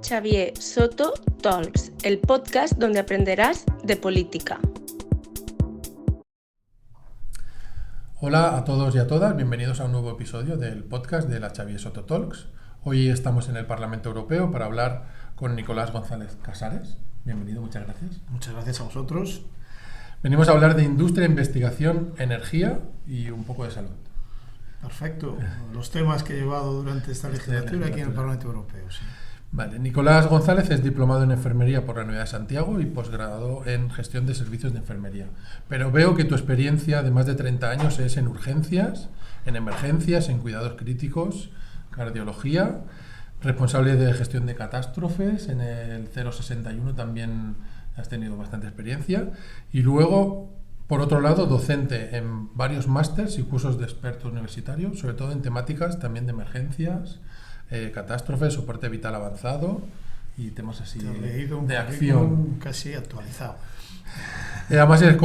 Xavier Soto Talks, el podcast donde aprenderás de política. Hola a todos y a todas, bienvenidos a un nuevo episodio del podcast de la Xavier Soto Talks. Hoy estamos en el Parlamento Europeo para hablar con Nicolás González Casares. Bienvenido, muchas gracias. Muchas gracias a vosotros. Venimos a hablar de industria, investigación, energía y un poco de salud. Perfecto, los temas que he llevado durante esta legislatura aquí en el Parlamento Europeo. Sí. Vale, Nicolás González es diplomado en enfermería por la Universidad de Santiago y posgrado en gestión de servicios de enfermería. Pero veo que tu experiencia de más de 30 años es en urgencias, en emergencias, en cuidados críticos, cardiología, responsable de gestión de catástrofes, en el 061 también has tenido bastante experiencia y luego, por otro lado, docente en varios másters y cursos de experto universitario, sobre todo en temáticas también de emergencias, catástrofes, soporte vital avanzado y temas así de acción. Casi actualizado. Además es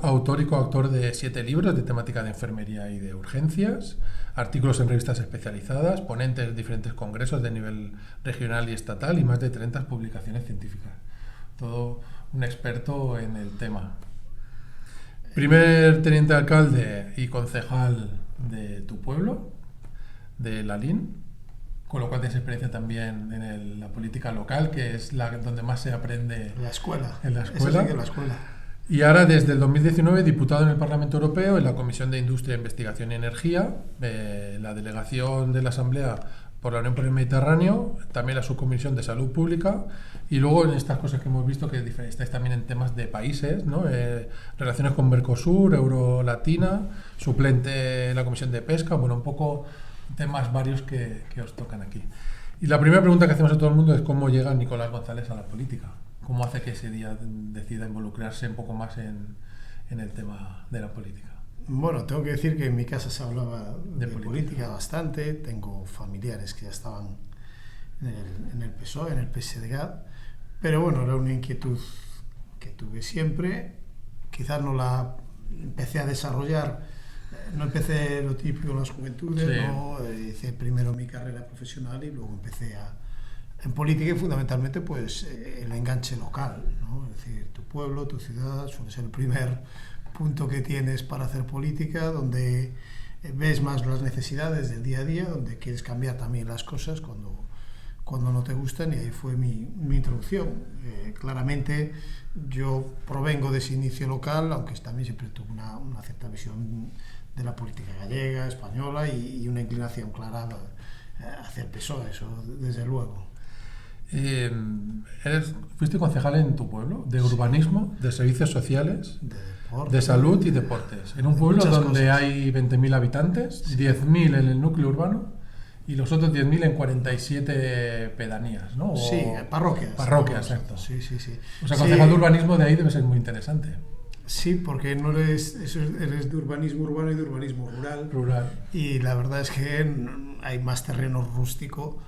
autor y coautor de 7 libros de temática de enfermería y de urgencias, artículos en revistas especializadas, ponente en diferentes congresos de nivel regional y estatal y más de 30 publicaciones científicas. Todo un experto en el tema. Primer teniente alcalde y concejal de tu pueblo, de Lalín, con lo cual tienes experiencia también en la política local, que es donde más se aprende. En la escuela. En la escuela. Eso sí que en la escuela. Y ahora, desde el 2019, diputado en el Parlamento Europeo, en la Comisión de Industria, Investigación y Energía, la delegación de la Asamblea por la Unión por el Mediterráneo, también la subcomisión de Salud Pública, y luego en estas cosas que hemos visto que estáis también en temas de países, ¿no? Relaciones con Mercosur, Eurolatina, suplente en la Comisión de Pesca, bueno, un poco temas varios que os tocan aquí. Y la primera pregunta que hacemos a todo el mundo es cómo llega Nicolás González a la política. ¿Cómo hace que ese día decida involucrarse un poco más en el tema de la política? Bueno, tengo que decir que en mi casa se hablaba de política bastante. Tengo familiares que ya estaban en el PSOE, en el PSDG, pero bueno, era una inquietud que tuve siempre. Quizás no la empecé a desarrollar. No empecé lo típico en las juventudes, sí. ¿No? Hice primero mi carrera profesional y luego empecé en política y fundamentalmente pues el enganche local, ¿no? Es decir, tu pueblo, tu ciudad suele ser el primer punto que tienes para hacer política, donde ves más las necesidades del día a día, donde quieres cambiar también las cosas cuando no te gustan, y ahí fue mi introducción. Claramente yo provengo de ese inicio local, aunque también siempre tuve una cierta visión de la política gallega, española y una inclinación clara hacia el PSOE, eso desde luego. ¿Fuiste concejal en tu pueblo? ¿De urbanismo, de servicios sociales, de salud y deportes? En un pueblo donde hay 20.000 habitantes, 10.000 en el núcleo urbano y los otros 10.000 en 47 pedanías, ¿no? Sí, parroquias. Parroquias, exacto. Sí. O sea, concejal de urbanismo de ahí debe ser muy interesante. Sí, porque no eres de urbanismo urbano y de urbanismo rural. Y la verdad es que hay más terreno rústico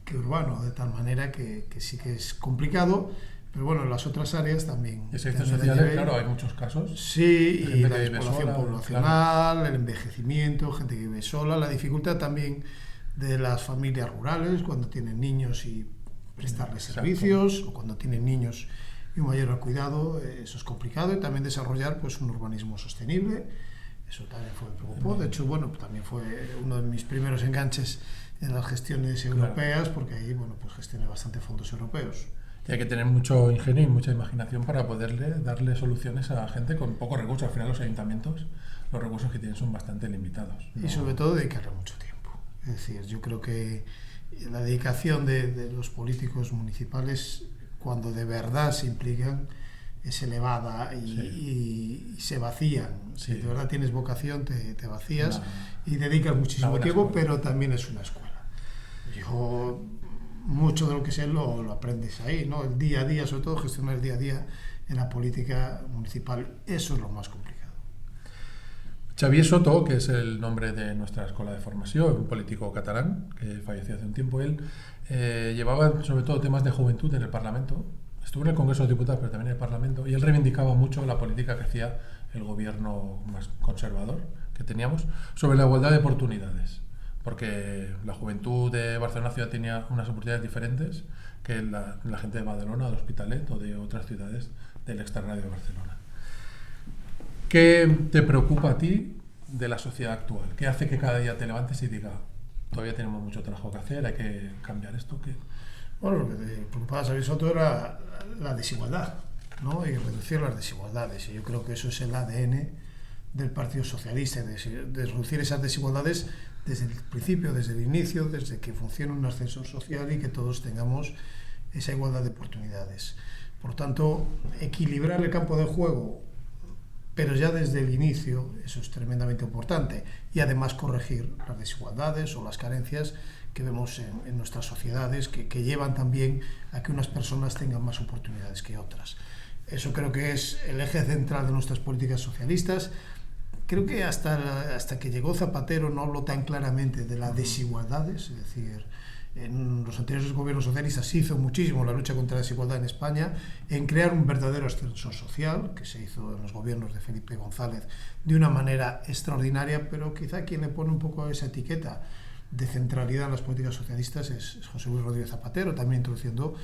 que urbano, de tal manera que sí que es complicado, pero bueno, en las otras áreas también. Y servicios sociales, claro, hay muchos casos. Sí, y la despoblación poblacional, claro. El envejecimiento, gente que vive sola, la dificultad también de las familias rurales cuando tienen niños y prestarles servicios, exacto. O cuando tienen niños y un mayor cuidado, eso es complicado, y también desarrollar pues un urbanismo sostenible, eso también me preocupó. De hecho, bueno, también fue uno de mis primeros enganches en las gestiones europeas, claro. Porque ahí, bueno, pues gestioné bastante fondos europeos. Y hay que tener mucho ingenio y mucha imaginación para poderle darle soluciones a gente con pocos recursos. Al final los ayuntamientos, los recursos que tienen son bastante limitados, ¿no? Y sobre todo dedicarle mucho tiempo. Es decir, yo creo que la dedicación de los políticos municipales, cuando de verdad se implican, es elevada y se vacían. Sí. Si de verdad tienes vocación, te vacías y dedicas muchísimo tiempo, escuela. Pero también es una escuela. Yo, mucho de lo que sé lo aprendes ahí, ¿no? El día a día, sobre todo gestionar el día a día en la política municipal, eso es lo más complicado. Xavier Soto, que es el nombre de nuestra escuela de formación, un político catalán que falleció hace un tiempo, él llevaba sobre todo temas de juventud en el Parlamento. Estuvo en el Congreso de los Diputados, pero también en el Parlamento, y él reivindicaba mucho la política que hacía el gobierno más conservador que teníamos sobre la igualdad de oportunidades, porque la juventud de Barcelona ciudad tenía unas oportunidades diferentes que la gente de Badalona, de Hospitalet o de otras ciudades del extrarradio de Barcelona. ¿Qué te preocupa a ti de la sociedad actual? ¿Qué hace que cada día te levantes y digas, todavía tenemos mucho trabajo que hacer, hay que cambiar esto? ¿Qué? Bueno, lo que te preocupaba, ¿sabes? Soto, era la desigualdad, ¿no? Y reducir las desigualdades. Y yo creo que eso es el ADN del Partido Socialista, de reducir esas desigualdades desde el principio, desde el inicio, desde que funcione un ascensor social y que todos tengamos esa igualdad de oportunidades. Por tanto, equilibrar el campo de juego, pero ya desde el inicio, eso es tremendamente importante. Y además corregir las desigualdades o las carencias que vemos en nuestras sociedades, que llevan también a que unas personas tengan más oportunidades que otras. Eso creo que es el eje central de nuestras políticas socialistas. Creo que hasta que llegó Zapatero no habló tan claramente de las desigualdades, es decir, en los anteriores gobiernos socialistas se hizo muchísimo la lucha contra la desigualdad en España, en crear un verdadero ascensor social, que se hizo en los gobiernos de Felipe González de una manera extraordinaria, pero quizá quien le pone un poco esa etiqueta de centralidad en las políticas socialistas es José Luis Rodríguez Zapatero, también introduciendo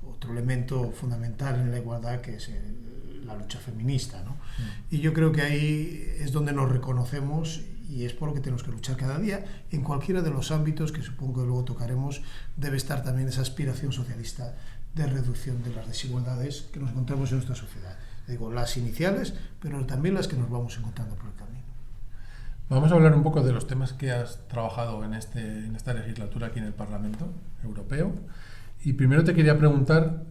otro elemento fundamental en la igualdad, que es la lucha feminista, ¿no? Y yo creo que ahí es donde nos reconocemos y es por lo que tenemos que luchar cada día. En cualquiera de los ámbitos que supongo que luego tocaremos, debe estar también esa aspiración socialista de reducción de las desigualdades que nos encontramos en nuestra sociedad. Digo, las iniciales, pero también las que nos vamos encontrando por el camino. Vamos a hablar un poco de los temas que has trabajado en esta legislatura aquí en el Parlamento Europeo. Y primero te quería preguntar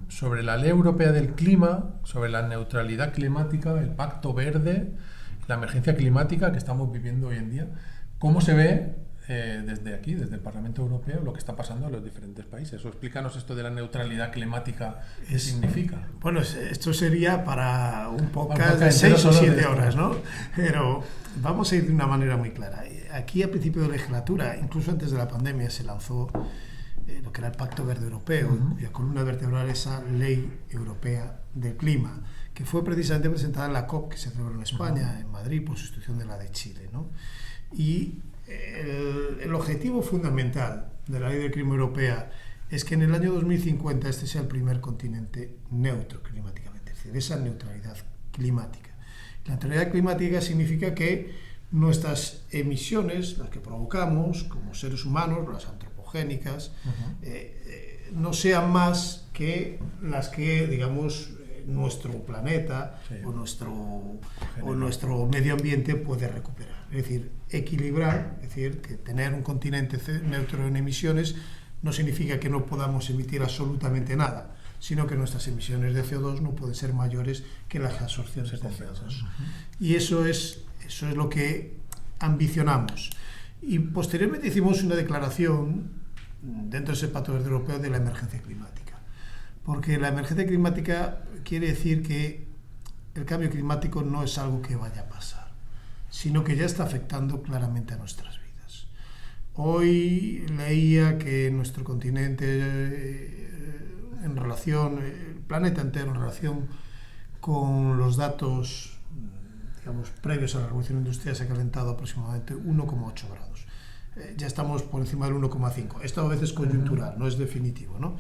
sobre la Ley Europea del Clima, sobre la neutralidad climática, el Pacto Verde, la emergencia climática que estamos viviendo hoy en día. ¿Cómo se ve desde aquí, desde el Parlamento Europeo, lo que está pasando en los diferentes países? O explícanos esto de la neutralidad climática, ¿qué significa? Bueno, esto sería para un podcast de 6 o 7 horas, ¿no? Pero vamos a ir de una manera muy clara. Aquí a principio de legislatura, incluso antes de la pandemia, se lanzó lo que era el Pacto Verde Europeo, cuya columna vertebral esa Ley Europea del Clima, que fue precisamente presentada en la COP que se celebró en España, en Madrid, por sustitución de la de Chile, ¿no? Y el objetivo fundamental de la Ley del Clima Europea es que en el año 2050 este sea el primer continente neutro climáticamente, es decir, esa neutralidad climática. La neutralidad climática significa que nuestras emisiones, las que provocamos como seres humanos, las antropogénicas, no sean más que las que, digamos, nuestro planeta o nuestro medio ambiente puede recuperar. Es decir, equilibrar, es decir, que tener un continente neutro en emisiones no significa que no podamos emitir absolutamente nada, sino que nuestras emisiones de CO2 no pueden ser mayores que las absorciones de CO2. Y eso es lo que ambicionamos. Y posteriormente hicimos una declaración dentro de ese Pacto Verde Europeo de la emergencia climática. Porque la emergencia climática quiere decir que el cambio climático no es algo que vaya a pasar, sino que ya está afectando claramente a nuestras vidas. Hoy leía que nuestro continente, el planeta entero, en relación con los datos, digamos, previos a la revolución industrial, se ha calentado aproximadamente 1,8 grados. Ya estamos por encima del 1,5. Esto a veces es coyuntural, no es definitivo, ¿no?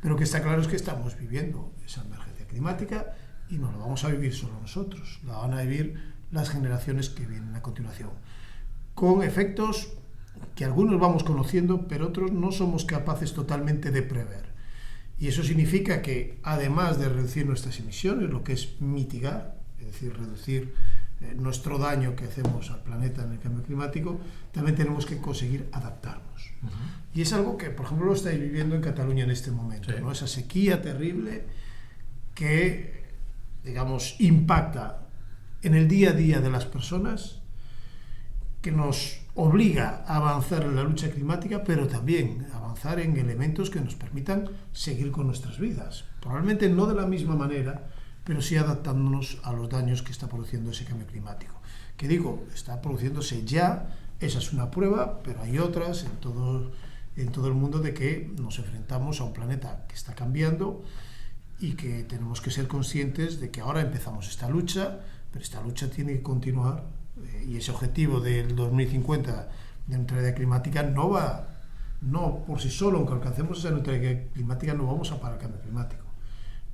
Pero que está claro es que estamos viviendo esa emergencia climática y no la vamos a vivir solo nosotros, la van a vivir las generaciones que vienen a continuación, con efectos que algunos vamos conociendo, pero otros no somos capaces totalmente de prever. Y eso significa que, además de reducir nuestras emisiones, lo que es mitigar, es decir, reducir nuestro daño que hacemos al planeta en el cambio climático, también tenemos que conseguir adaptarnos. Y es algo que, por ejemplo, lo estáis viviendo en Cataluña en este momento, ¿no? Esa sequía terrible que, digamos, impacta en el día a día de las personas, que nos obliga a avanzar en la lucha climática, pero también a avanzar en elementos que nos permitan seguir con nuestras vidas. Probablemente no de la misma manera, pero sí adaptándonos a los daños que está produciendo ese cambio climático. Que digo, está produciéndose ya, esa es una prueba, pero hay otras en todo el mundo de que nos enfrentamos a un planeta que está cambiando y que tenemos que ser conscientes de que ahora empezamos esta lucha, pero esta lucha tiene que continuar y ese objetivo del 2050 de neutralidad climática no va No por sí solo, aunque alcancemos esa neutralidad climática, no vamos a parar el cambio climático.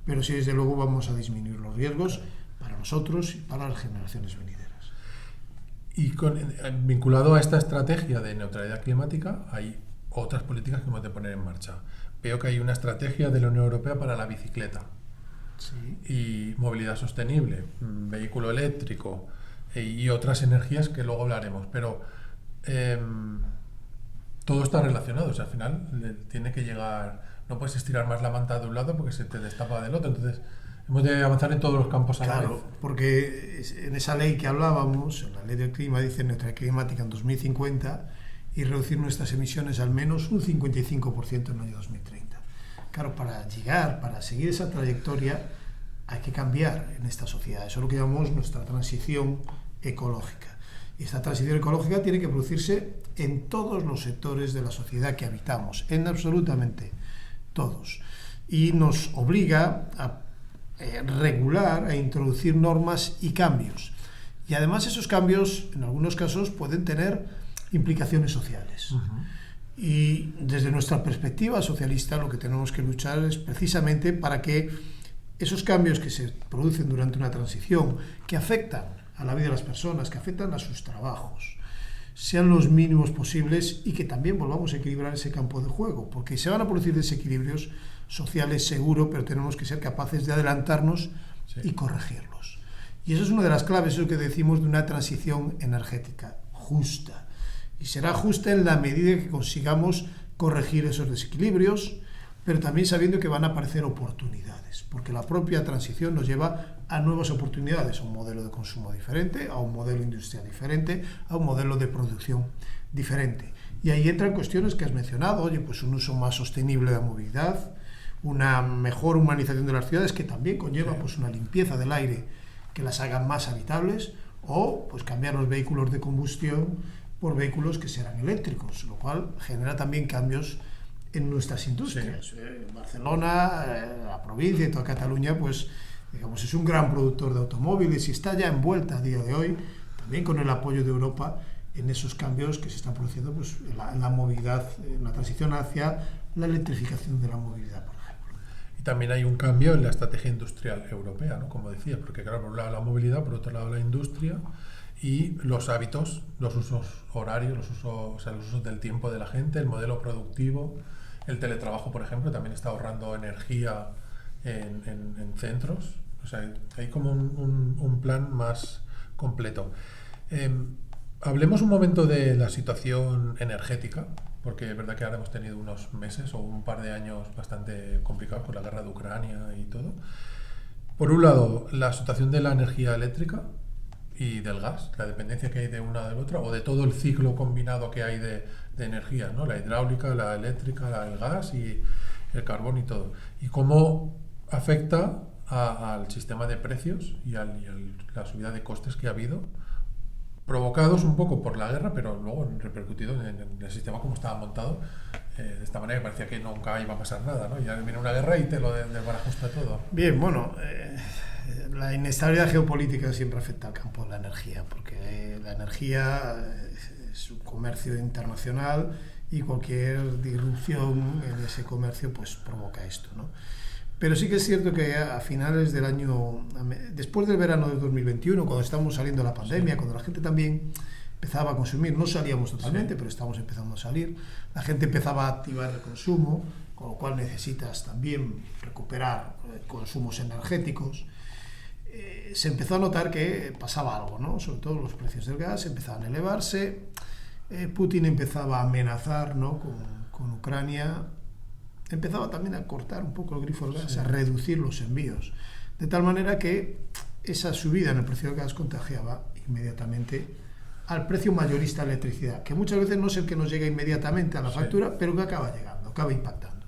Pero sí, desde luego, vamos a disminuir los riesgos para nosotros y para las generaciones venideras. Y vinculado a esta estrategia de neutralidad climática, hay otras políticas que hemos de poner en marcha. Veo que hay una estrategia de la Unión Europea para la bicicleta. Sí. Y movilidad sostenible, vehículo eléctrico y otras energías que luego hablaremos. Pero todo está relacionado. O sea, al final tiene que llegar... No puedes estirar más la manta de un lado porque se te destapa del otro. Entonces, hemos de avanzar en todos los campos a la vez. Claro, porque en esa ley que hablábamos, en la ley del clima, dice neutralidad climática en 2050 y reducir nuestras emisiones al menos un 55% en el año 2030. Claro, para seguir esa trayectoria hay que cambiar en esta sociedad. Eso es lo que llamamos nuestra transición ecológica. Y esta transición ecológica tiene que producirse en todos los sectores de la sociedad que habitamos, en absolutamente todos. Y nos obliga a regular, a introducir normas y cambios. Y además esos cambios, en algunos casos, pueden tener implicaciones sociales. Y desde nuestra perspectiva socialista lo que tenemos que luchar es precisamente para que esos cambios que se producen durante una transición, que afectan a la vida de las personas, que afectan a sus trabajos, sean los mínimos posibles y que también volvamos a equilibrar ese campo de juego, porque se van a producir desequilibrios sociales seguro, pero tenemos que ser capaces de adelantarnos y corregirlos. Y eso es una de las claves, eso que decimos de una transición energética justa. Y será justa en la medida que consigamos corregir esos desequilibrios, pero también sabiendo que van a aparecer oportunidades, porque la propia transición nos lleva a nuevas oportunidades, a un modelo de consumo diferente, a un modelo industrial diferente, a un modelo de producción diferente. Y ahí entran cuestiones que has mencionado, pues un uso más sostenible de la movilidad, una mejor humanización de las ciudades, que también conlleva pues una limpieza del aire que las haga más habitables, o pues cambiar los vehículos de combustión por vehículos que serán eléctricos, lo cual genera también cambios en nuestras industrias. Barcelona, la provincia y toda Cataluña, pues digamos, es un gran productor de automóviles y está ya envuelta a día de hoy, también con el apoyo de Europa, en esos cambios que se están produciendo pues, en la movilidad, en la transición hacia la electrificación de la movilidad, por ejemplo. Y también hay un cambio en la estrategia industrial europea, ¿no? Como decías, porque claro, por un lado la movilidad, por otro lado la industria y los hábitos, los usos horarios, los usos del tiempo de la gente, el modelo productivo. El teletrabajo, por ejemplo, también está ahorrando energía en centros. O sea, hay como un plan más completo. Hablemos un momento de la situación energética, porque es verdad que ahora hemos tenido unos meses o un par de años bastante complicados con la guerra de Ucrania y todo. Por un lado, la situación de la energía eléctrica y del gas, la dependencia que hay de una de la otra, o de todo el ciclo combinado que hay de energía, ¿no? La hidráulica, la eléctrica, el gas y el carbón y todo. Y cómo afecta al sistema de precios y a la subida de costes que ha habido, provocados un poco por la guerra, pero luego repercutido en el sistema como estaba montado, de esta manera que parecía que nunca iba a pasar nada, ¿no? Y ya viene una guerra y te lo desbarajusta todo. Bien, bueno, la inestabilidad geopolítica siempre afecta al campo de la energía, porque la energía es un comercio internacional y cualquier disrupción en ese comercio pues provoca esto, ¿no? Pero sí que es cierto que a finales del año, después del verano de 2021, cuando estábamos saliendo de la pandemia, cuando la gente también empezaba a consumir, no salíamos totalmente, pero estábamos empezando a salir, la gente empezaba a activar el consumo, con lo cual necesitas también recuperar consumos energéticos. Se empezó a notar que pasaba algo, ¿no? Sobre todo los precios del gas empezaban a elevarse, Putin empezaba a amenazar, ¿no? con Ucrania, empezaba también a cortar un poco el grifo del gas, a reducir los envíos, de tal manera que esa subida en el precio del gas contagiaba inmediatamente al precio mayorista de la electricidad, que muchas veces no es el que nos llega inmediatamente a la factura, pero que acaba llegando, acaba impactando.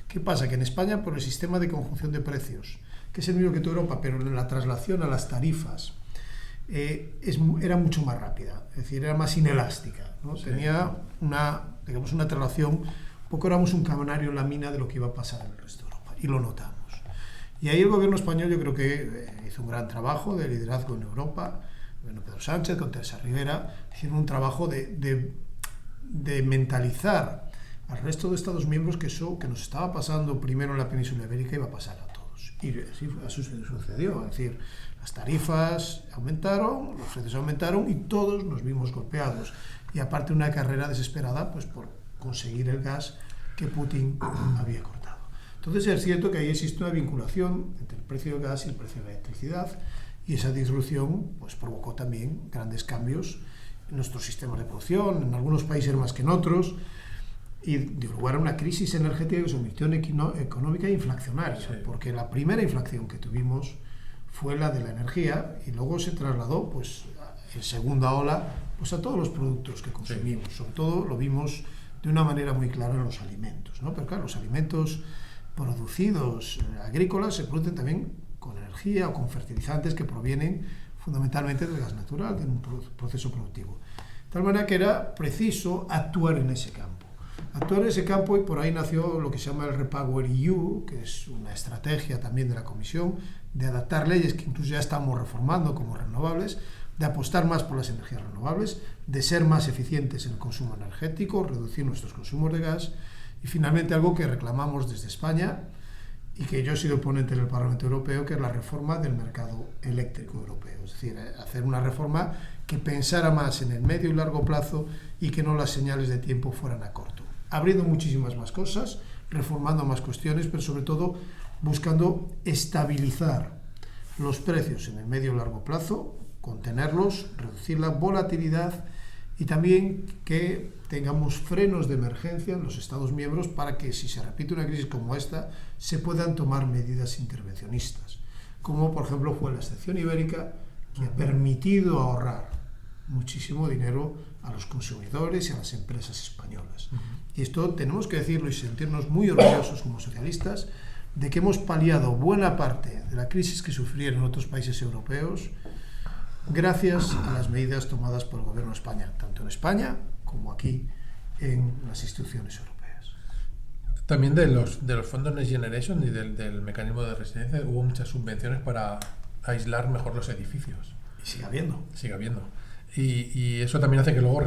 ¿Qué pasa? Que en España, por el sistema de conjunción de precios, que es el mismo que toda Europa, pero en la traslación a las tarifas era mucho más rápida, es decir, era más inelástica, ¿no? Tenía una traslación. Poco éramos un canario en la mina de lo que iba a pasar en el resto de Europa, y lo notamos. Y ahí el gobierno español yo creo que hizo un gran trabajo de liderazgo en Europa, el gobierno Pedro Sánchez con Teresa Rivera, hicieron un trabajo de mentalizar al resto de Estados miembros que eso que nos estaba pasando primero en la península ibérica iba a pasar a todos. Y así sucedió, es decir, las tarifas aumentaron, los precios aumentaron y todos nos vimos golpeados. Y aparte una carrera desesperada pues por conseguir el gas que Putin había cortado. Entonces es cierto que ahí existe una vinculación entre el precio del gas y el precio de la electricidad, y esa disrupción pues provocó también grandes cambios en nuestros sistemas de producción, en algunos países más que en otros, y dio lugar a una crisis energética que se convirtió en económica e inflacionaria, sí. Porque la primera inflación que tuvimos fue la de la energía y luego se trasladó pues en segunda ola pues a todos los productos que consumimos, sí. Sobre todo lo vimos de una manera muy clara en los alimentos, ¿no? Pero claro, los alimentos producidos agrícolas se producen también con energía o con fertilizantes que provienen fundamentalmente del gas natural, de un proceso productivo. De tal manera que era preciso actuar en ese campo. Actuar en ese campo, y por ahí nació lo que se llama el REPowerEU, que es una estrategia también de la Comisión de adaptar leyes que incluso ya estamos reformando como renovables, de apostar más por las energías renovables, de ser más eficientes en el consumo energético, reducir nuestros consumos de gas, y finalmente algo que reclamamos desde España y que yo he sido ponente en el Parlamento Europeo, que es la reforma del mercado eléctrico europeo. Es decir, hacer una reforma que pensara más en el medio y largo plazo y que no las señales de tiempo fueran a corto. Abriendo muchísimas más cosas, reformando más cuestiones, pero sobre todo buscando estabilizar los precios en el medio y largo plazo, contenerlos, reducir la volatilidad y también que tengamos frenos de emergencia en los Estados miembros para que, si se repite una crisis como esta, se puedan tomar medidas intervencionistas, como por ejemplo fue la excepción ibérica, que ha permitido ahorrar muchísimo dinero a los consumidores y a las empresas españolas. Y esto tenemos que decirlo y sentirnos muy orgullosos como socialistas de que hemos paliado buena parte de la crisis que sufrieron otros países europeos gracias a las medidas tomadas por el Gobierno de España, tanto en España como aquí en las instituciones europeas. También de los fondos Next Generation y del mecanismo de resiliencia hubo muchas subvenciones para aislar mejor los edificios. Y sigue habiendo. Sigue habiendo. Y eso también hace que luego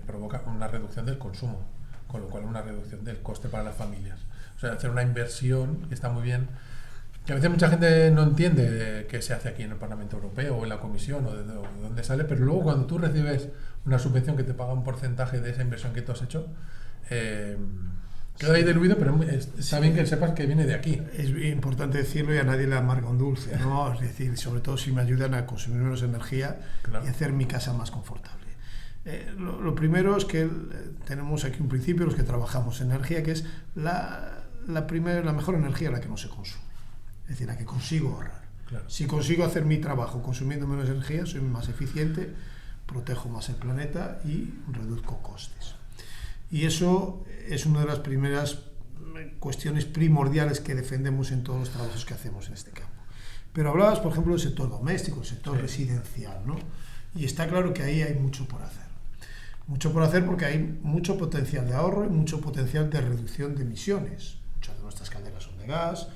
provoca una reducción del consumo, con lo cual una reducción del coste para las familias. O sea, hacer una inversión que está muy bien, que a veces mucha gente no entiende qué se hace aquí en el Parlamento Europeo o en la Comisión o de dónde sale, pero luego cuando tú recibes una subvención que te paga un porcentaje de esa inversión que tú has hecho, queda ahí diluido, pero está bien que sepas que viene de aquí. Es importante decirlo y a nadie le amarga un dulce, ¿no? Es decir, sobre todo si me ayudan a consumir menos energía, claro, y hacer mi casa más confortable. Lo primero es que tenemos aquí un principio, los que trabajamos en energía, que es la mejor energía, la que no se consume. Es decir, la que consigo ahorrar. Claro. Si consigo hacer mi trabajo consumiendo menos energía, soy más eficiente, protejo más el planeta y reduzco costes. Y eso es una de las primeras cuestiones primordiales que defendemos en todos los trabajos que hacemos en este campo. Pero hablabas, por ejemplo, del sector doméstico, el sector residencial, ¿no? Y está claro que ahí hay mucho por hacer. Mucho por hacer porque hay mucho potencial de ahorro y mucho potencial de reducción de emisiones. Muchas de nuestras calderas son de gas.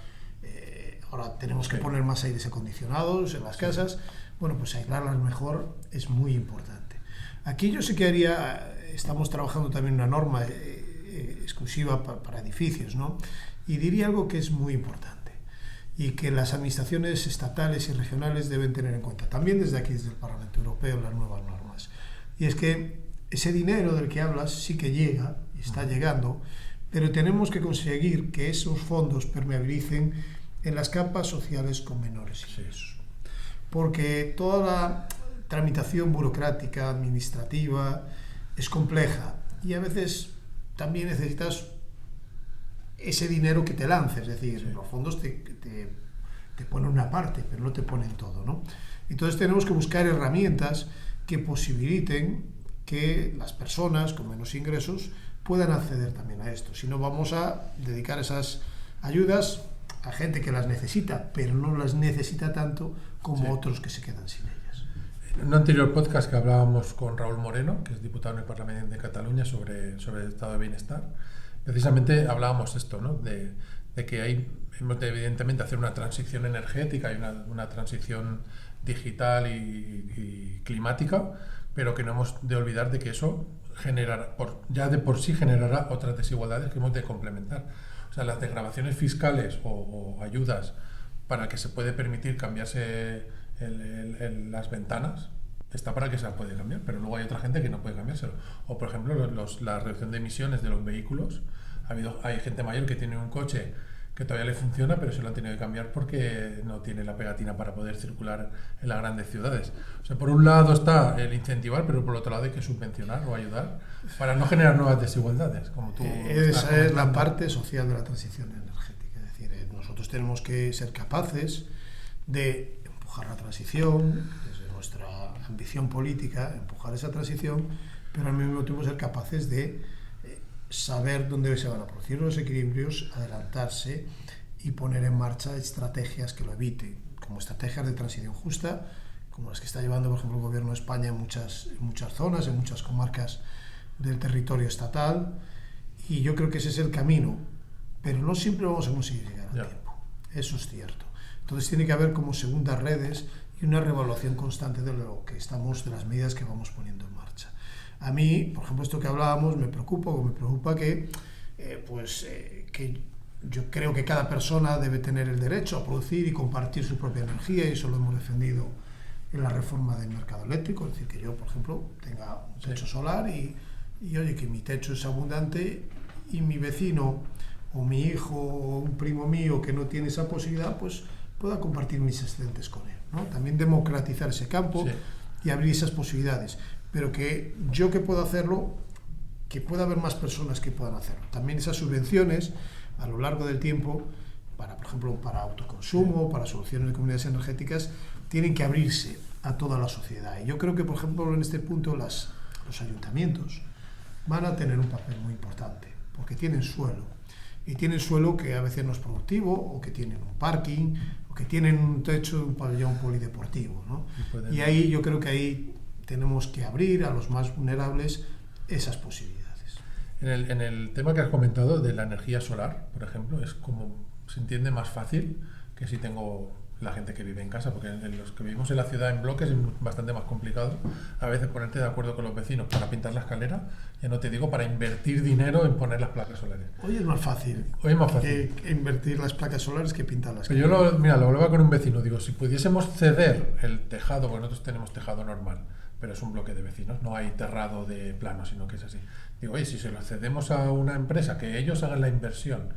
Ahora tenemos que poner más aires acondicionados en las casas. Bueno, pues aislarlas mejor es muy importante. Aquí yo sí que estamos trabajando también una norma exclusiva para edificios, ¿no? Y diría algo que es muy importante y que las administraciones estatales y regionales deben tener en cuenta, también desde aquí, desde el Parlamento Europeo, las nuevas normas. Y es que ese dinero del que hablas sí que llega, y está llegando, pero tenemos que conseguir que esos fondos permeabilicen en las capas sociales con menores ingresos. Porque toda la tramitación burocrática, administrativa, es compleja y a veces también necesitas ese dinero que te lance, es decir, los fondos te ponen una parte, pero no te ponen todo, ¿no? Entonces tenemos que buscar herramientas que posibiliten que las personas con menos ingresos puedan acceder también a esto. Si no, vamos a dedicar esas ayudas a gente que las necesita, pero no las necesita tanto como otros que se quedan sin ellas. En un anterior podcast que hablábamos con Raúl Moreno, que es diputado en el Parlamento de Cataluña, sobre el estado de bienestar, precisamente hablábamos esto, ¿no? de que hemos de evidentemente hacer una transición energética y una transición digital y climática, pero que no hemos de olvidar de que eso ya de por sí generará otras desigualdades que hemos de complementar. O sea, las desgravaciones fiscales o ayudas para que se puede permitir cambiarse las ventanas, está para que se las puede cambiar, pero luego hay otra gente que no puede cambiárselo. O, por ejemplo, la reducción de emisiones de los vehículos. Hay gente mayor que tiene un coche que todavía le funciona, pero se lo han tenido que cambiar porque no tiene la pegatina para poder circular en las grandes ciudades. O sea, por un lado está el incentivar, pero por otro lado hay que subvencionar o ayudar para no generar nuevas desigualdades, como tú Esa es la parte social de la transición energética. Es decir, nosotros tenemos que ser capaces de empujar la transición, desde nuestra ambición política, empujar esa transición, pero al mismo tiempo ser capaces de saber dónde se van a producir los equilibrios, adelantarse y poner en marcha estrategias que lo eviten, como estrategias de transición justa, como las que está llevando, por ejemplo, el Gobierno de España en muchas zonas, en muchas comarcas del territorio estatal, y yo creo que ese es el camino, pero no siempre vamos a conseguir llegar a tiempo, eso es cierto. Entonces tiene que haber como segundas redes y una reevaluación constante de de las medidas que vamos poniendo en marcha. A mí, por ejemplo, esto que hablábamos me preocupa que yo creo que cada persona debe tener el derecho a producir y compartir su propia energía, y eso lo hemos defendido en la reforma del mercado eléctrico, es decir, que yo, por ejemplo, tenga un techo solar y oye, que mi techo es abundante y mi vecino o mi hijo o un primo mío que no tiene esa posibilidad, pues pueda compartir mis excedentes con él, ¿no? También democratizar ese campo y abrir esas posibilidades. Pero que yo que puedo hacerlo, que pueda haber más personas que puedan hacerlo. También esas subvenciones a lo largo del tiempo, por ejemplo, para autoconsumo, para soluciones de comunidades energéticas, tienen que abrirse a toda la sociedad. Y yo creo que, por ejemplo, en este punto los ayuntamientos van a tener un papel muy importante, porque tienen suelo. Y tienen suelo que a veces no es productivo, o que tienen un parking, o que tienen un techo de un pabellón polideportivo, ¿no? Y ahí yo creo que ahí tenemos que abrir a los más vulnerables esas posibilidades. En el tema que has comentado de la energía solar, por ejemplo, es como se entiende más fácil que si tengo la gente que vive en casa, porque en los que vivimos en la ciudad en bloques es bastante más complicado a veces ponerte de acuerdo con los vecinos para pintar la escalera, ya no te digo para invertir dinero en poner las placas solares. Hoy es más fácil, que invertir las placas solares que pintar las escaleras. Yo lo hablaba con un vecino, digo, si pudiésemos ceder el tejado, porque nosotros tenemos tejado normal, pero es un bloque de vecinos, no hay terrado de plano, sino que es así. Digo, oye, si se lo cedemos a una empresa, que ellos hagan la inversión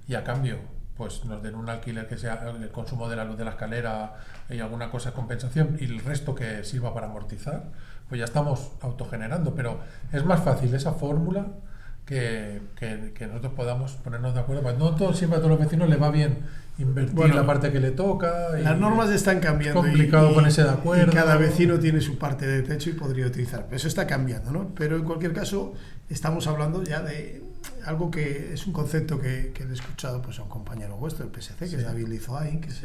y a cambio pues nos den un alquiler que sea el consumo de la luz de la escalera y alguna cosa de compensación y el resto que sirva para amortizar, pues ya estamos autogenerando, pero es más fácil esa fórmula que nosotros podamos ponernos de acuerdo. Pues no siempre a todos los vecinos les va bien invertir la parte que le toca. Las normas están cambiando. Es complicado ponerse de acuerdo. Y cada vecino tiene su parte de techo y podría utilizar. Eso está cambiando, ¿no? Pero en cualquier caso, estamos hablando ya de algo que es un concepto que he escuchado pues, a un compañero vuestro, del PSC, que es David Lizoain, que es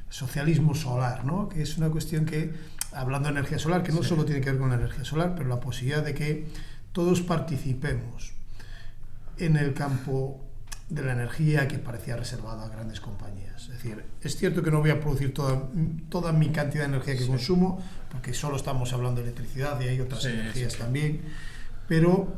socialismo solar, ¿no? Que es una cuestión que, hablando de energía solar, que no solo tiene que ver con la energía solar, pero la posibilidad de que todos participemos en el campo de la energía que parecía reservado a grandes compañías. Es decir, es cierto que no voy a producir toda mi cantidad de energía que consumo, porque solo estamos hablando de electricidad y hay otras energías también, pero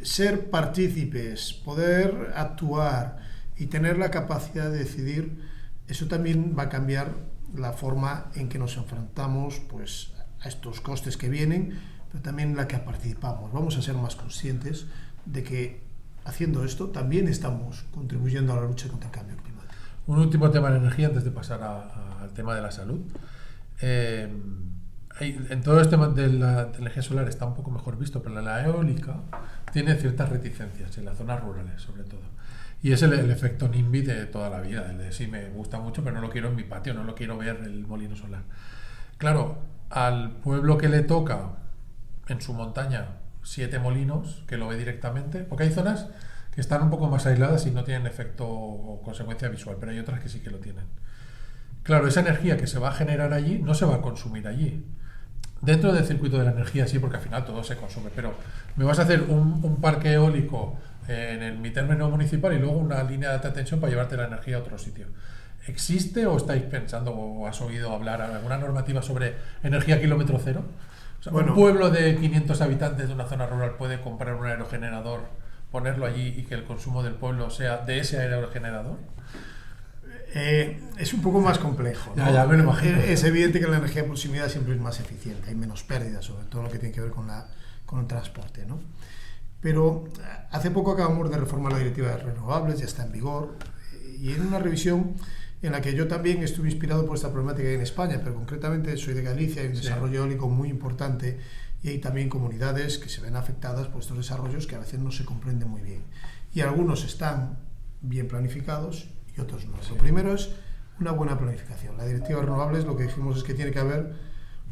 ser partícipes, poder actuar y tener la capacidad de decidir, eso también va a cambiar la forma en que nos enfrentamos pues, a estos costes que vienen, pero también la que participamos. Vamos a ser más conscientes de que haciendo esto también estamos contribuyendo a la lucha contra el cambio climático. Un último tema de energía antes de pasar al tema de la salud. En todo este tema de la energía solar está un poco mejor visto, pero la eólica tiene ciertas reticencias en las zonas rurales, sobre todo. Y es el efecto NIMBY de toda la vida, el de sí, me gusta mucho, pero no lo quiero en mi patio, no lo quiero ver el molino solar. Claro, al pueblo que le toca en su montaña 7 molinos, que lo ve directamente, porque hay zonas que están un poco más aisladas y no tienen efecto o consecuencia visual, pero hay otras que sí que lo tienen. Claro, esa energía que se va a generar allí no se va a consumir allí. Dentro del circuito de la energía sí, porque al final todo se consume, pero me vas a hacer un parque eólico en mi término municipal y luego una línea de alta tensión para llevarte la energía a otro sitio. ¿Existe o estáis pensando o has oído hablar alguna normativa sobre energía kilómetro cero? O O sea, un pueblo de 500 habitantes de una zona rural puede comprar un aerogenerador, ponerlo allí y que el consumo del pueblo sea de ese aerogenerador. Es un poco más complejo, ¿no? Ya me lo imagino. Es evidente que la energía de proximidad siempre es más eficiente, hay menos pérdidas, sobre todo lo que tiene que ver con el transporte, ¿no? Pero hace poco acabamos de reformar la directiva de renovables, ya está en vigor, y en una revisión en la que yo también estuve inspirado por esta problemática en España, pero concretamente soy de Galicia, hay un desarrollo eólico muy importante y hay también comunidades que se ven afectadas por estos desarrollos que a veces no se comprenden muy bien. Y algunos están bien planificados y otros no. Lo primero es una buena planificación. La directiva de renovables, lo que dijimos es que tiene que haber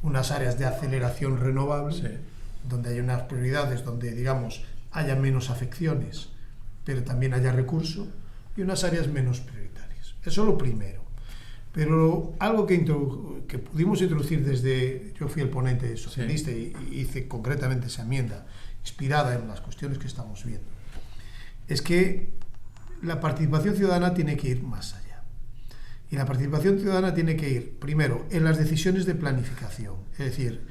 unas áreas de aceleración renovable, donde haya unas prioridades, donde, digamos, haya menos afecciones, pero también haya recurso, y unas áreas menos prioritarias. Eso es lo primero. Pero algo que pudimos introducir desde... Yo fui el ponente socialista y hice concretamente esa enmienda, inspirada en las cuestiones que estamos viendo, es que la participación ciudadana tiene que ir más allá. Y la participación ciudadana tiene que ir, primero, en las decisiones de planificación. Es decir,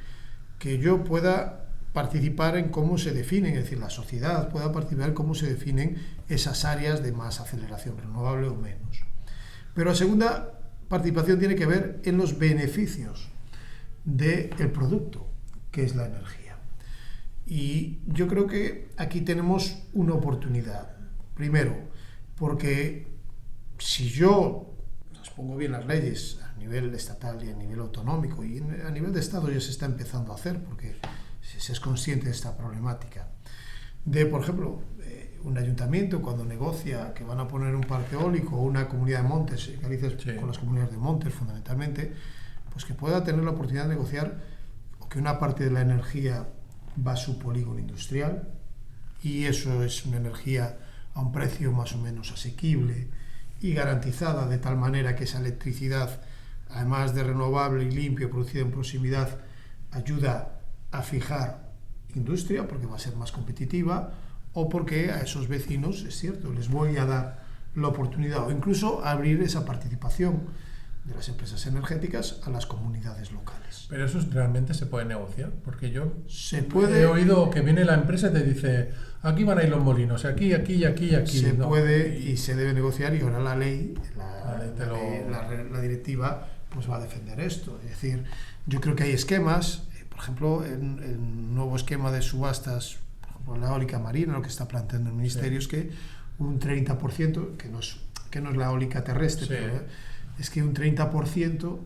que yo pueda participar en cómo se definen, es decir, la sociedad pueda participar en cómo se definen esas áreas de más aceleración renovable o menos. Pero la segunda participación tiene que ver en los beneficios del producto, que es la energía. Y yo creo que aquí tenemos una oportunidad. Primero, porque si yo pongo bien las leyes a nivel estatal y a nivel autonómico, y a nivel de Estado ya se está empezando a hacer, porque se es consciente de esta problemática, de, por ejemplo, un ayuntamiento cuando negocia que van a poner un parque eólico o una comunidad de montes, Galicia con las comunidades de montes fundamentalmente, pues que pueda tener la oportunidad de negociar o que una parte de la energía va a su polígono industrial, y eso es una energía a un precio más o menos asequible y garantizada, de tal manera que esa electricidad, además de renovable y limpia, producida en proximidad, ayuda a fijar industria porque va a ser más competitiva, o porque a esos vecinos, es cierto, les voy a dar la oportunidad o incluso abrir esa participación de las empresas energéticas a las comunidades locales. Pero eso realmente se puede negociar, porque yo he oído que viene la empresa y te dice, aquí van a ir los molinos, aquí, aquí y aquí y aquí. Se puede y se debe negociar, y ahora la ley, la directiva, pues va a defender esto. Es decir, yo creo que hay esquemas, por ejemplo, el nuevo esquema de subastas, por ejemplo, la eólica marina, lo que está planteando el Ministerio es que un 30%, que no es la eólica terrestre, pero es que un 30%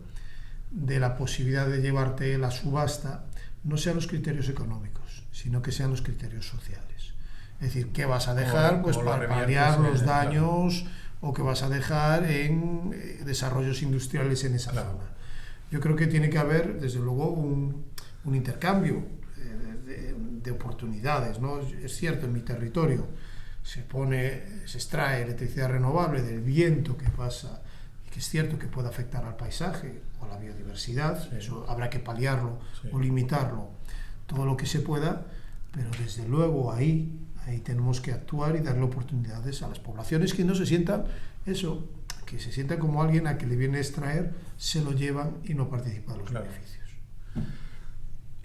de la posibilidad de llevarte la subasta no sean los criterios económicos, sino que sean los criterios sociales. Es decir, ¿qué vas a dejar pues para paliar los daños o qué vas a dejar en desarrollos industriales en esa zona? Yo creo que tiene que haber, desde luego, un intercambio de oportunidades, ¿no? Es cierto, en mi territorio se extrae electricidad renovable del viento que pasa, y que es cierto que puede afectar al paisaje o a la biodiversidad, eso habrá que paliarlo o limitarlo todo lo que se pueda, pero desde luego ahí tenemos que actuar y darle oportunidades a las poblaciones que no se sientan que se sientan como alguien a que le viene a extraer, se lo llevan y no participa de los beneficios.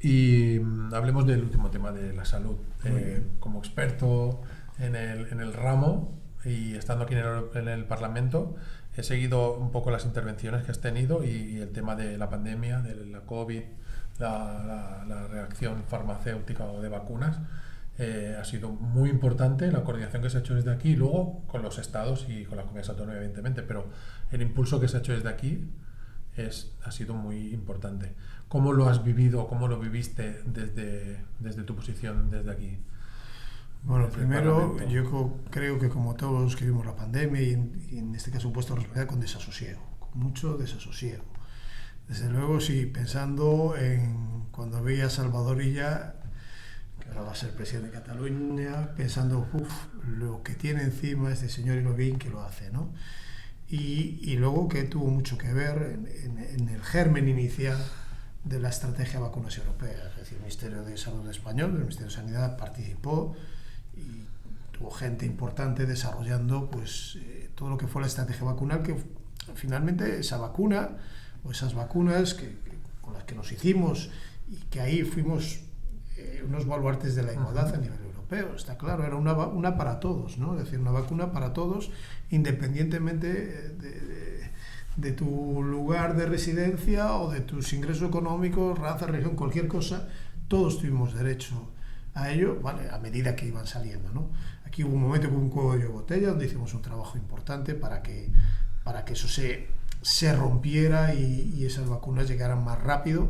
Y hablemos del último tema, de la salud. Como experto en el ramo y estando aquí en el Parlamento, he seguido un poco las intervenciones que has tenido y el tema de la pandemia, de la COVID, la reacción farmacéutica o de vacunas. Ha sido muy importante la coordinación que se ha hecho desde aquí, y luego con los estados y con la comunidad autónoma, evidentemente, pero el impulso que se ha hecho desde aquí ha sido muy importante. ¿Cómo lo has vivido, cómo lo viviste desde tu posición desde aquí? Bueno, primero yo creo que como todos los que vimos la pandemia y en este caso un puesto de responsabilidad, con desasosiego, con mucho desasosiego. Desde luego, sí, pensando en cuando veía a Salvador Illa, que ahora va a ser presidente de Cataluña, pensando, lo que tiene encima este señor y lo bien que lo hace, ¿no? Y luego que tuvo mucho que ver en el germen inicial de la estrategia de vacunas europea. Es decir, el Ministerio de Salud español, el Ministerio de Sanidad participó y tuvo gente importante desarrollando pues todo lo que fue la estrategia vacunal, que finalmente esa vacuna o esas vacunas con las que nos hicimos y que ahí fuimos unos baluartes de la igualdad a nivel europeo, está claro, era una para todos, ¿no? Es decir, una vacuna para todos, independientemente de tu lugar de residencia o de tus ingresos económicos, raza, religión, cualquier cosa, todos tuvimos derecho a ello, ¿vale? A medida que iban saliendo, ¿no? Aquí hubo un momento con un cuello de botella donde hicimos un trabajo importante para que eso se rompiera y esas vacunas llegaran más rápido.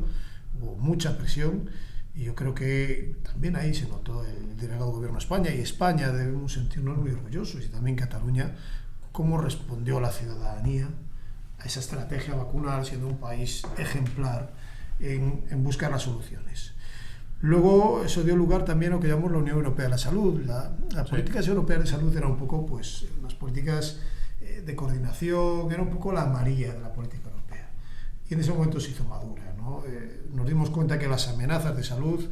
Hubo mucha presión y yo creo que también ahí se notó el delegado del Gobierno de España, y España debemos sentirnos muy orgullosos, y también Cataluña, cómo respondió la ciudadanía a esa estrategia vacunal, siendo un país ejemplar en buscar las soluciones. Luego eso dio lugar también a lo que llamamos la Unión Europea de la Salud. La política europea de salud era un poco, pues, unas políticas de coordinación, era un poco la María de la política europea. Y en ese momento se hizo madura, ¿no? Nos dimos cuenta que las amenazas de salud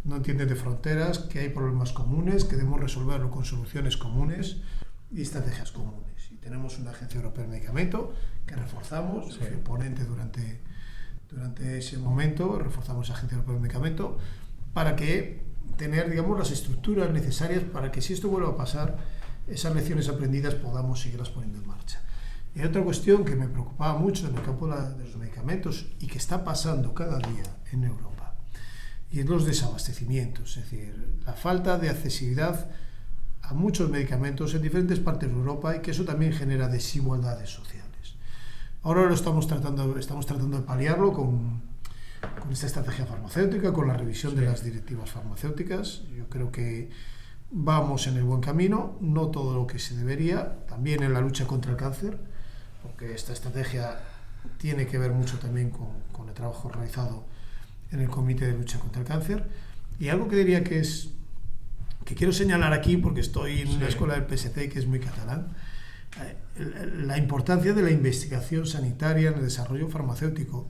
no entienden de fronteras, que hay problemas comunes, que debemos resolverlo con soluciones comunes y estrategias comunes. Y tenemos una Agencia Europea del Medicamento que reforzamos, fui ponente durante ese momento, reforzamos la Agencia Europea del Medicamento para que tener, digamos, las estructuras necesarias para que, si esto vuelve a pasar, esas lecciones aprendidas podamos seguirlas poniendo en marcha. Y hay otra cuestión que me preocupaba mucho en el campo de los medicamentos y que está pasando cada día en Europa, y es los desabastecimientos, es decir, la falta de accesibilidad a muchos medicamentos en diferentes partes de Europa, y que eso también genera desigualdades sociales. Ahora lo estamos tratando de paliarlo con esta estrategia farmacéutica, con la revisión de las directivas farmacéuticas. Yo creo que vamos en el buen camino, no todo lo que se debería, también en la lucha contra el cáncer, porque esta estrategia tiene que ver mucho también con el trabajo realizado en el Comité de Lucha contra el Cáncer. Y algo que diría que quiero señalar aquí, porque estoy en una escuela del PSC que es muy catalán, la importancia de la investigación sanitaria en el desarrollo farmacéutico.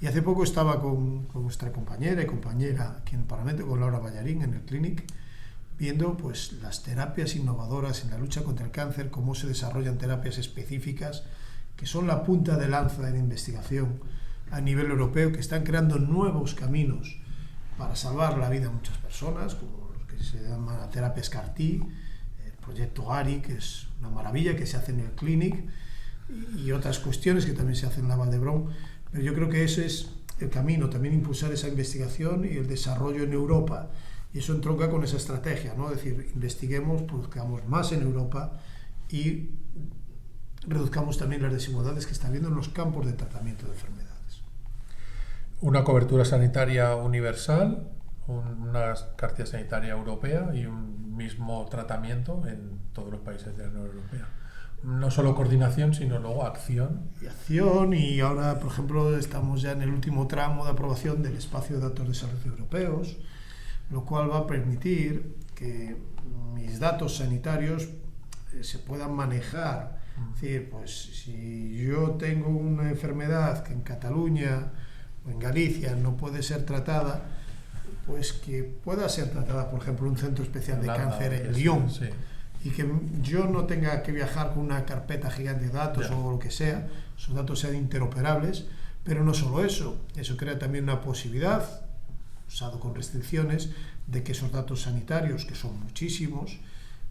Y hace poco estaba con nuestra compañera aquí en el Parlamento, con Laura Ballarín, en el Clinic, viendo, pues, las terapias innovadoras en la lucha contra el cáncer, cómo se desarrollan terapias específicas que son la punta de lanza en investigación a nivel europeo, que están creando nuevos caminos para salvar la vida a muchas personas, como los que se llaman terapias CAR-T, el proyecto ARI, que es una maravilla, que se hace en el Clinic, y otras cuestiones que también se hacen en la Vall d'Hebron. Pero yo creo que ese es el camino, también impulsar esa investigación y el desarrollo en Europa. Y eso entronca con esa estrategia, ¿no? Es decir, investiguemos, produzcamos más en Europa y reduzcamos también las desigualdades que está habiendo en los campos de tratamiento de enfermedades. Una cobertura sanitaria universal, una cartilla sanitaria europea y un mismo tratamiento en todos los países de la Unión Europea. No solo coordinación, sino luego acción. Y ahora, por ejemplo, estamos ya en el último tramo de aprobación del espacio de datos de salud europeos, lo cual va a permitir que mis datos sanitarios se puedan manejar. Es decir, pues si yo tengo una enfermedad que en Cataluña o en Galicia no puede ser tratada, pues que pueda ser tratada, por ejemplo, en un centro especial de cáncer en Lyon. Sí. Y que yo no tenga que viajar con una carpeta gigante de datos o lo que sea, esos datos sean interoperables. Pero no solo eso crea también una posibilidad, usado con restricciones, de que esos datos sanitarios, que son muchísimos,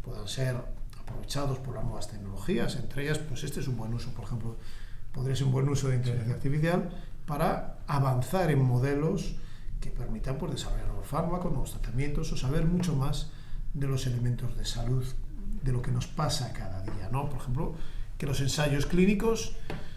puedan ser aprovechados por las nuevas tecnologías. Entre ellas, pues este es un buen uso, por ejemplo, podría ser un buen uso de inteligencia artificial para avanzar en modelos que permitan, pues, desarrollar nuevos fármacos, nuevos tratamientos, o saber mucho más de los elementos de salud, de lo que nos pasa cada día, ¿no? Por ejemplo, que los ensayos clínicos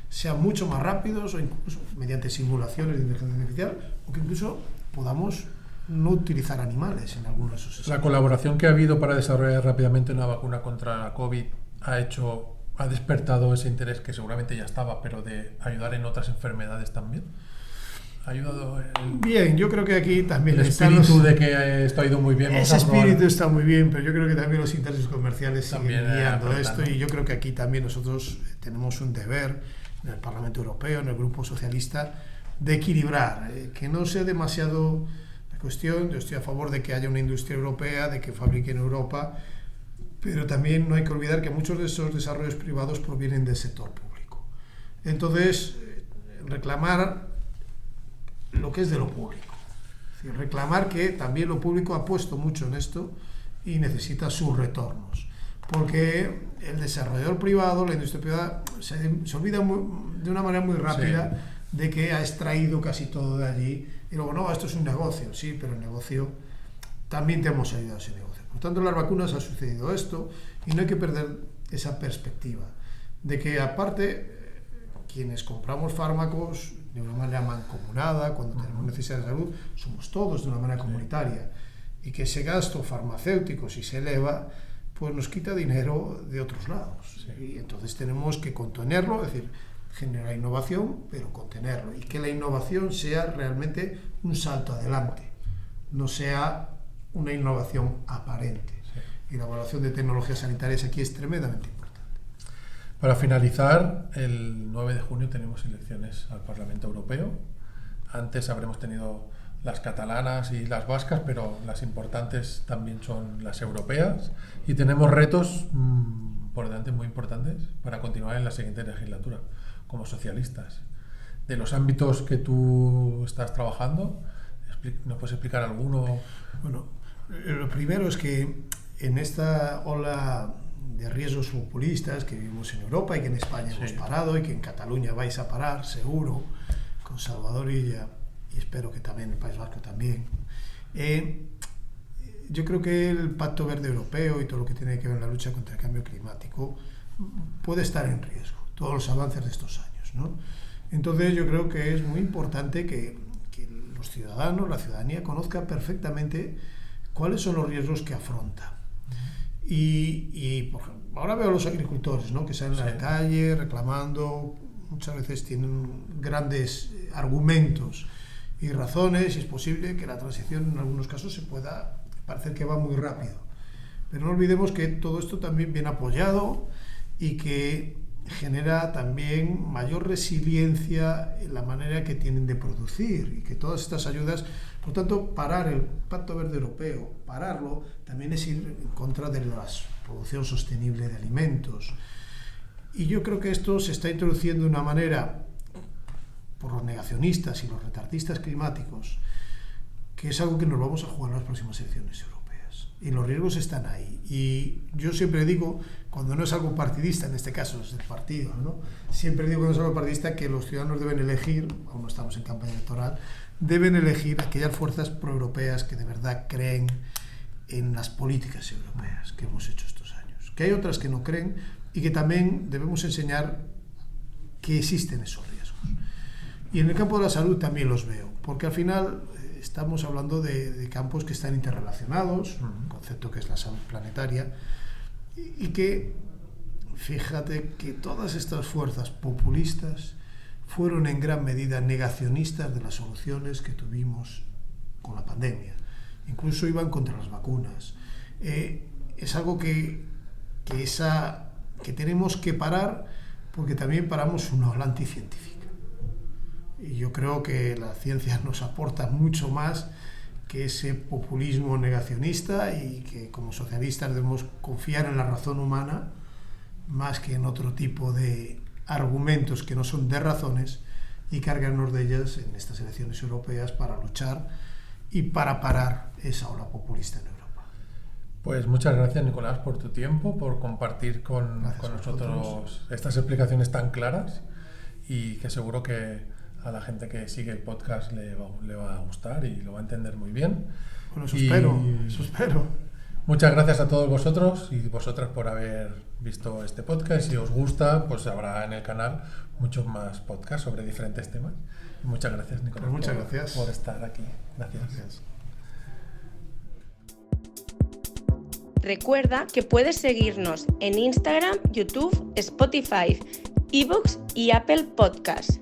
sean mucho más rápidos, o incluso mediante simulaciones de inteligencia artificial, o que incluso podamos no utilizar animales en algunos de esos ensayos. La colaboración que ha habido para desarrollar rápidamente una vacuna contra la COVID ha despertado ese interés que seguramente ya estaba, pero de ayudar en otras enfermedades también. ¿Ha ayudado? Bien, yo creo que aquí también el espíritu de que esto ha ido muy bien. Ese espíritu está muy bien, pero yo creo que también los intereses comerciales siguen guiando esto, y yo creo que aquí también nosotros tenemos un deber en el Parlamento Europeo, en el Grupo Socialista, de equilibrar, que no sea demasiado la cuestión. Yo estoy a favor de que haya una industria europea, de que fabrique en Europa, pero también no hay que olvidar que muchos de esos desarrollos privados provienen del sector público. Entonces, reclamar lo que es de lo público. Y reclamar que también lo público ha puesto mucho en esto y necesita sus retornos. Porque el desarrollador privado, la industria privada, se olvida de una manera muy rápida de que ha extraído casi todo de allí. Y luego, no, esto es un negocio. Sí, pero el negocio, también te hemos ayudado a ese negocio. Por tanto, en las vacunas ha sucedido esto y no hay que perder esa perspectiva. De que aparte, quienes compramos fármacos de una manera mancomunada, cuando tenemos necesidad de salud, somos todos de una manera comunitaria. Y que ese gasto farmacéutico, si se eleva, pues nos quita dinero de otros lados. Y entonces tenemos que contenerlo, es decir, generar innovación, pero contenerlo. Y que la innovación sea realmente un salto adelante, no sea una innovación aparente. Y la evaluación de tecnologías sanitarias aquí es tremendamente importante. Para finalizar, el 9 de junio tenemos elecciones al Parlamento Europeo. Antes habremos tenido las catalanas y las vascas, pero las importantes también son las europeas. Y tenemos retos por delante muy importantes para continuar en la siguiente legislatura, como socialistas. De los ámbitos que tú estás trabajando, ¿nos puedes explicar alguno? Bueno, lo primero es que en esta ola de riesgos populistas que vivimos en Europa y que en España hemos parado y que en Cataluña vais a parar, seguro, con Salvador Illa, y espero que también el País Vasco también. Yo creo que el Pacto Verde Europeo y todo lo que tiene que ver con la lucha contra el cambio climático puede estar en riesgo, todos los avances de estos años, ¿no? Entonces yo creo que es muy importante que los ciudadanos, la ciudadanía, conozca perfectamente cuáles son los riesgos que afronta. Y por ejemplo, ahora veo a los agricultores, ¿no?, que salen a la calle reclamando, muchas veces tienen grandes argumentos y razones, y es posible que la transición en algunos casos se pueda parecer que va muy rápido. Pero no olvidemos que todo esto también viene apoyado y que genera también mayor resiliencia en la manera que tienen de producir, y que todas estas ayudas, por tanto, parar el Pacto Verde Europeo, pararlo, también es ir en contra de la producción sostenible de alimentos. Y yo creo que esto se está introduciendo de una manera por los negacionistas y los retardistas climáticos, que es algo que nos vamos a jugar en las próximas elecciones europeas. Y los riesgos están ahí. Y yo siempre digo, cuando no es algo partidista, en este caso es del partido, ¿no?, siempre digo que no es algo partidista, que los ciudadanos deben elegir, aún no estamos en campaña electoral, deben elegir aquellas fuerzas proeuropeas que de verdad creen en las políticas europeas que hemos hecho estos años. Que hay otras que no creen y que también debemos enseñar que existen esos riesgos. Y en el campo de la salud también los veo, porque al final estamos hablando de campos que están interrelacionados, un concepto que es la salud planetaria, y que, fíjate que todas estas fuerzas populistas fueron en gran medida negacionistas de las soluciones que tuvimos con la pandemia. Incluso iban contra las vacunas. Es algo que tenemos que parar, porque también paramos una ola anticientífica. Y yo creo que la ciencia nos aporta mucho más que ese populismo negacionista, y que como socialistas debemos confiar en la razón humana más que en otro tipo de argumentos que no son de razones, y cargarnos de ellas en estas elecciones europeas para luchar y para parar esa ola populista en Europa. Pues muchas gracias, Nicolás, por tu tiempo, por compartir con nosotros estas explicaciones tan claras, y que seguro que a la gente que sigue el podcast le va a gustar y lo va a entender muy bien. Bueno, eso espero. Muchas gracias a todos vosotros y vosotras por haber visto este podcast. Si os gusta, pues habrá en el canal muchos más podcasts sobre diferentes temas. Y muchas gracias, Nicolás, pues muchas gracias por estar aquí. Gracias. Recuerda que puedes seguirnos en Instagram, YouTube, Spotify, iVoox y Apple Podcasts.